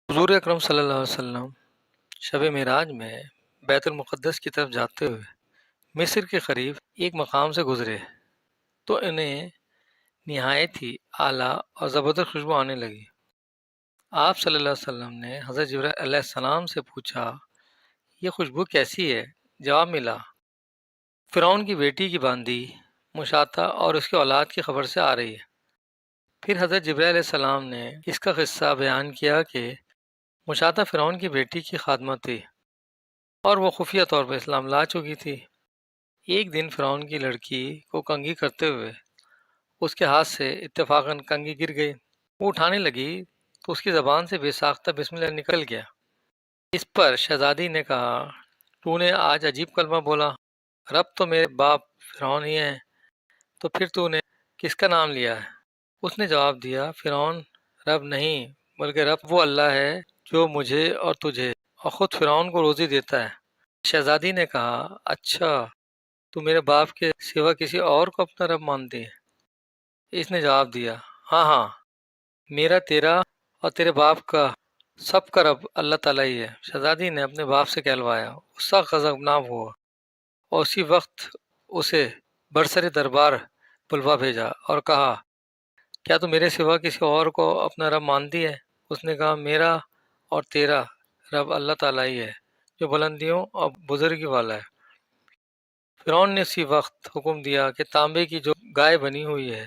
حضور اکرم صلی اللہ علیہ وسلم شب معراج میں بیت المقدس کی طرف جاتے ہوئے مصر کے قریب ایک مقام سے گزرے تو انہیں نہایت ہی اعلیٰ اور زبردست خوشبو آنے لگی۔ آپ صلی اللہ علیہ وسلم نے حضرت جبرائیل علیہ السلام سے پوچھا، یہ خوشبو کیسی ہے؟ جواب ملا، فرعون کی بیٹی کی باندی مشاطہ اور اس کی اولاد کی خبر سے آ رہی ہے۔ پھر حضرت جبرائیل علیہ السلام نے اس کا قصہ بیان کیا کہ مشاطہ فرعون کی بیٹی کی خادمہ تھی اور وہ خفیہ طور پر اسلام لا چکی تھی۔ ایک دن فرعون کی لڑکی کو کنگھی کرتے ہوئے اس کے ہاتھ سے اتفاقاً کنگھی گر گئی۔ وہ اٹھانے لگی تو اس کی زبان سے بے ساختہ بسم اللہ نکل گیا۔ اس پر شہزادی نے کہا، تو نے آج عجیب کلمہ بولا، رب تو میرے باپ فرعون ہی ہیں، تو پھر تو نے کس کا نام لیا ہے؟ اس نے جواب دیا، فرعون رب نہیں بلکہ رب وہ اللہ ہے جو مجھے اور تجھے اور خود فرعون کو روزی دیتا ہے۔ شہزادی نے کہا، اچھا تو میرے باپ کے سوا کسی اور کو اپنا رب مانتی ہے؟ اس نے جواب دیا، ہاں ہاں، میرا، تیرا اور تیرے باپ کا سب کا رب اللہ تعالیٰ ہی ہے۔ شہزادی نے اپنے باپ سے کہلوایا، اس سخت غضبناک ہوا اور اسی وقت اسے برسر دربار بلوا بھیجا اور کہا، کیا تو میرے سوا کسی اور کو اپنا رب مانتی ہے؟ اس نے کہا، میرا اور تیرا رب اللہ تعالیٰ ہی ہے جو بلندیوں اور بزرگی والا ہے۔ فرعون نے اسی وقت حکم دیا کہ تانبے کی جو گائے بنی ہوئی ہے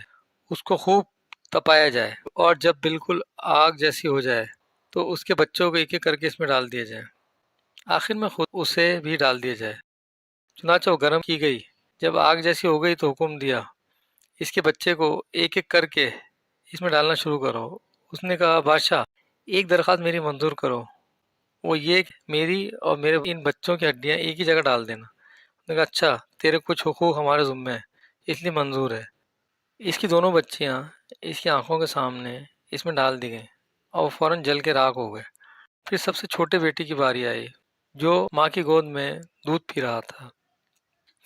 اس کو خوب تپایا جائے اور جب بالکل آگ جیسی ہو جائے تو اس کے بچوں کو ایک ایک کر کے اس میں ڈال دیا جائے، آخر میں خود اسے بھی ڈال دیا جائے۔ چنانچہ وہ گرم کی گئی۔ جب آگ جیسی ہو گئی تو حکم دیا، اس کے بچے کو ایک ایک کر کے اس میں ڈالنا شروع کرو۔ اس نے کہا، بادشاہ ایک درخواست میری منظور کرو، وہ یہ کہ میری اور میرے ان بچوں کی ہڈیاں ایک ہی جگہ ڈال دینا۔ اس نے کہا، اچھا تیرے کچھ حقوق ہمارے ذمہ ہیں اس لیے منظور ہے۔ اس کی دونوں بچیاں اس کی آنکھوں کے سامنے اس میں ڈال دی گئیں اور وہ فوراً جل کے راکھ ہو گئے۔ پھر سب سے چھوٹے بیٹی کی باری آئی جو ماں کی گود میں دودھ پی رہا تھا۔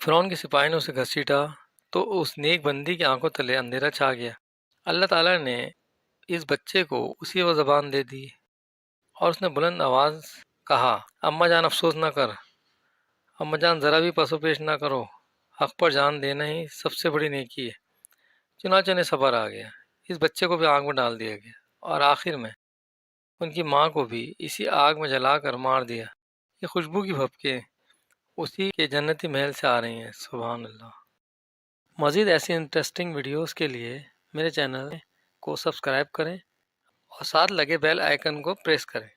فرعون کے سپاہی نے اسے گھسیٹا تو اس نیک بندی کی آنکھوں تلے اندھیرا چھا گیا۔ اللہ تعالیٰ نے اس بچے کو اسی وہ زبان دے دی اور اس نے بلند آواز کہا، اماں جان افسوس نہ کر، اماں جان ذرا بھی پسو پیش نہ کرو، حق پر جان دینا ہی سب سے بڑی نیکی ہے۔ چنانچہ انہیں صبر آ گیا، اس بچے کو بھی آگ میں ڈال دیا گیا اور آخر میں ان کی ماں کو بھی اسی آگ میں جلا کر مار دیا۔ یہ خوشبو کی بھپکیں اسی کے جنتی محل سے آ رہی ہیں۔ سبحان اللہ۔ مزید ایسی انٹرسٹنگ ویڈیوز کے لیے میرے چینل کو سبسکرائب کریں اور ساتھ لگے بیل آئیکن کو پریس کریں۔